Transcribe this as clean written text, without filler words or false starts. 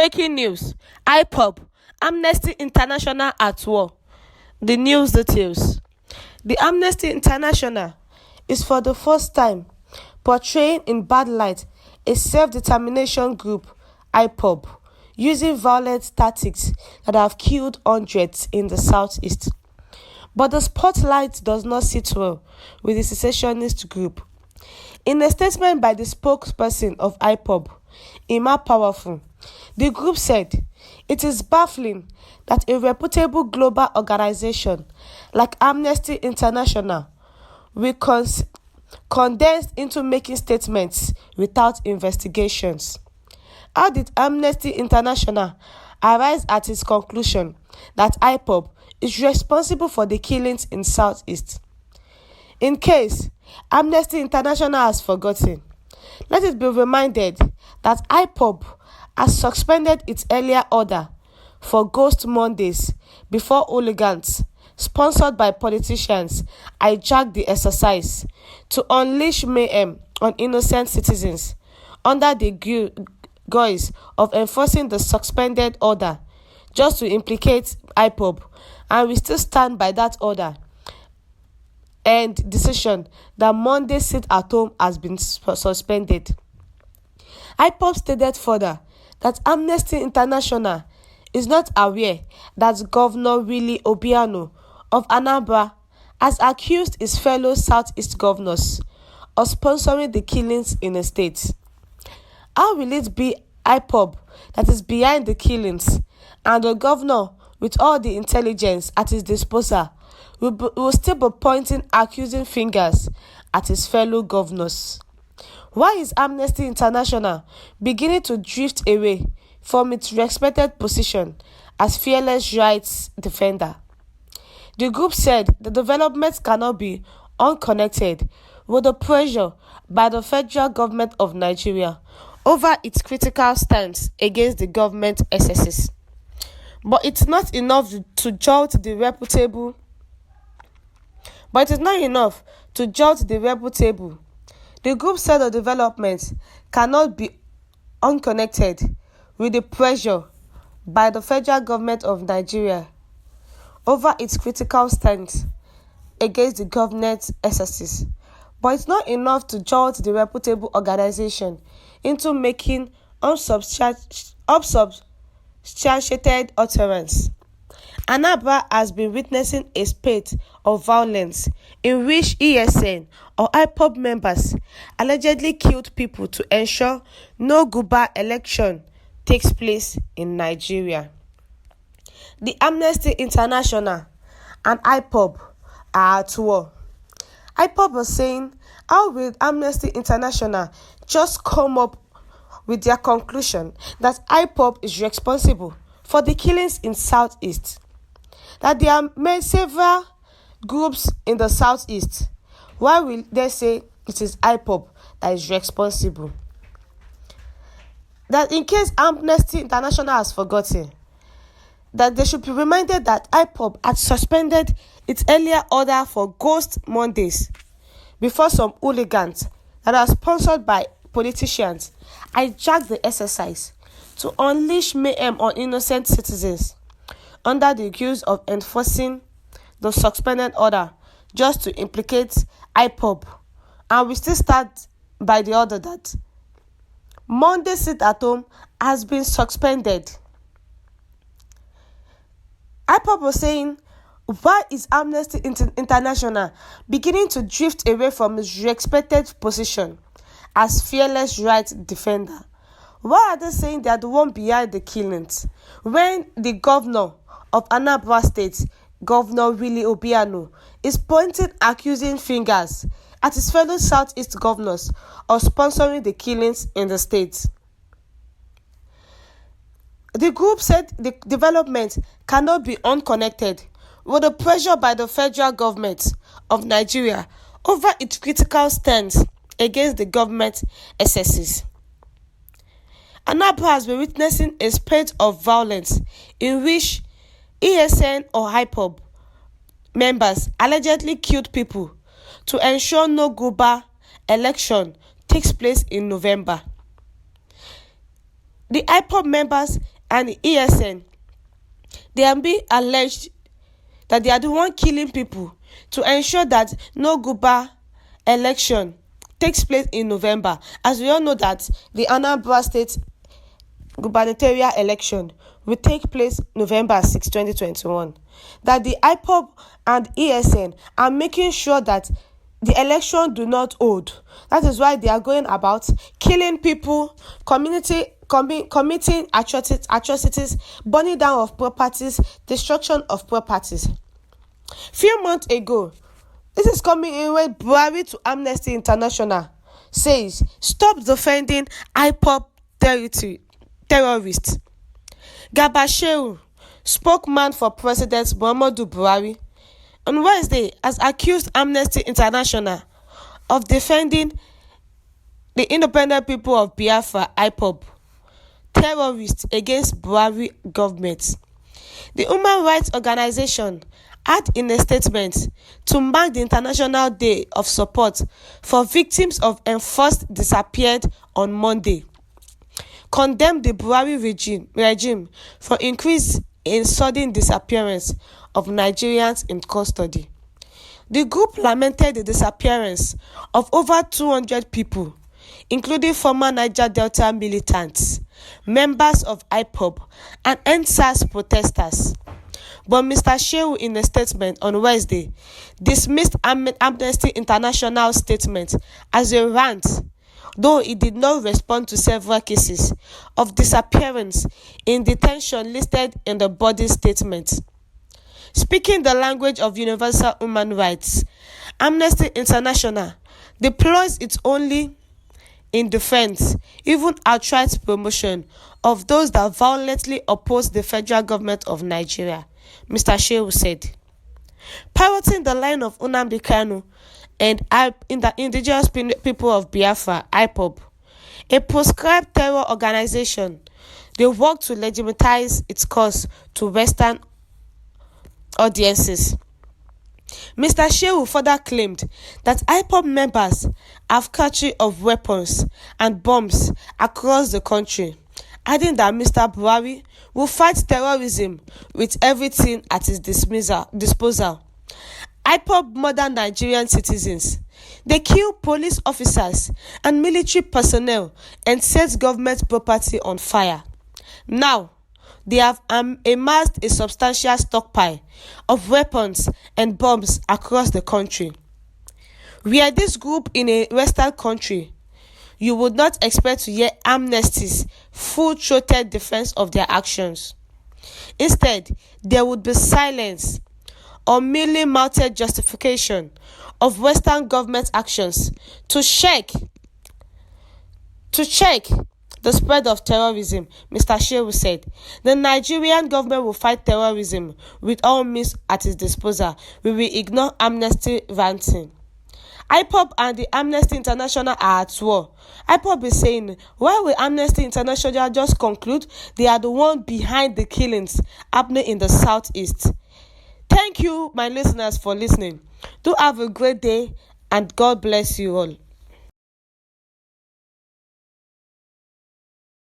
Breaking news: Ipob, Amnesty International at war. The news details. The Amnesty International is for the first time portraying in bad light a self-determination group, Ipob, using violent tactics that have killed hundreds in the southeast. But the spotlight does not sit well with the secessionist group. In a statement by the spokesperson of Ipob, Ima Powerful, the group said, "It is baffling that a reputable global organization like Amnesty International will condense into making statements without investigations. How did Amnesty International arrive at its conclusion that Ipob is responsible for the killings in Southeast? In case Amnesty International has forgotten, let it be reminded that Ipob has suspended its earlier order for Ghost Mondays before hooligans, sponsored by politicians, hijacked the exercise to unleash mayhem on innocent citizens under the guise of enforcing the suspended order just to implicate Ipob, and we still stand by that order and decision that Monday sit-at-home has been suspended." Ipob stated further that Amnesty International is not aware that Governor Willie Obiano of Anambra has accused his fellow Southeast governors of sponsoring the killings in the state. How will it be Ipob that is behind the killings, and the governor, with all the intelligence at his disposal, will still be pointing accusing fingers at his fellow governors? Why is Amnesty International beginning to drift away from its respected position as fearless rights defender? The group said the developments cannot be unconnected with the pressure by the federal government of Nigeria over its critical stance against the government excesses. But it's not enough to jolt the reputable. The group said the developments cannot be unconnected with the pressure by the federal government of Nigeria over its critical stance against the government excesses. But it's not enough to jolt the reputable organization into making unsubstantiated utterance. Anambra has been witnessing a spate of violence in which ESN or Ipob members allegedly killed people to ensure no Guba election takes place in Nigeria. The Amnesty International and Ipob are at war. Ipob was saying, how will Amnesty International just come up with their conclusion that Ipob is responsible for the killings in Southeast? That there are several groups in the Southeast. Why will they say it is Ipob that is responsible? That in case Amnesty International has forgotten, that they should be reminded that Ipob had suspended its earlier order for Ghost Mondays before some hooligans that are sponsored by politicians hijacked the exercise to unleash mayhem on innocent citizens under the guise of enforcing the suspended order just to implicate Ipob. And we still start by the order that Monday sit-at-home has been suspended. Ipob was saying, why is Amnesty International beginning to drift away from its respected position as fearless rights defender? Why are they saying they are the one behind the killings when the governor of Anambra State, Governor Willie Obiano, is pointing accusing fingers at his fellow Southeast governors of sponsoring the killings in the state? The group said the development cannot be unconnected with the pressure by the federal government of Nigeria over its critical stance against the government excesses. Anambra has been witnessing a spate of violence in which ESN or Ipob members allegedly killed people to ensure no Guba election takes place in November. The Ipob members and the ESN, they are being alleged that they are the one killing people to ensure that no Guba election takes place in November. As we all know that the Anambra State gubernatorial election will take place November 6, 2021. That the Ipob and ESN are making sure that the election do not hold. That is why they are going about killing people, committing atrocities, burning down of properties, destruction of properties. Few months ago, this is coming in when Buhari to Amnesty International says, stop defending Ipob terrorists. Garba Shehu, spokesman for President Muhammadu Buhari, on Wednesday has accused Amnesty International of defending the independent people of Biafra, Ipob, terrorists against Buhari government. The human rights organization had in a statement to mark the International Day of Support for Victims of Enforced Disappeared on Monday, condemned the Buhari regime for increase in sudden disappearance of Nigerians in custody. The group lamented the disappearance of over 200 people, including former Niger Delta militants, members of Ipob, and EndSARS protesters. But Mr. Shehu, in a statement on Wednesday, dismissed Amnesty International statement as a rant, though he did not respond to several cases of disappearance in detention listed in the body statement. Speaking the language of universal human rights, Amnesty International deploys its only in defense, even outright promotion of those that violently oppose the federal government of Nigeria, Mr. Shehu said. Parroting the line of Nnamdi Kanu and in the indigenous people of Biafra, Ipob, a proscribed terror organization, they work to legitimize its cause to Western audiences. Mr. Shehu further claimed that Ipob members have cache of weapons and bombs across the country, adding that Mr. Buhari will fight terrorism with everything at his disposal. Ipob murder Nigerian citizens. They kill police officers and military personnel and set government property on fire. Now, they have amassed a substantial stockpile of weapons and bombs across the country. Were this group in a Western country, you would not expect to hear Amnesty's full-throated defense of their actions. Instead, there would be silence or merely mounted justification of Western government actions to check the spread of terrorism, Mr. Shehu said. The Nigerian government will fight terrorism with all means at its disposal. We will ignore Amnesty ranting. Ipob and the Amnesty International are at war. Ipob is saying, why will Amnesty International just conclude they are the one behind the killings happening in the southeast? Thank you, my listeners, for listening. Do have a great day and God bless you all.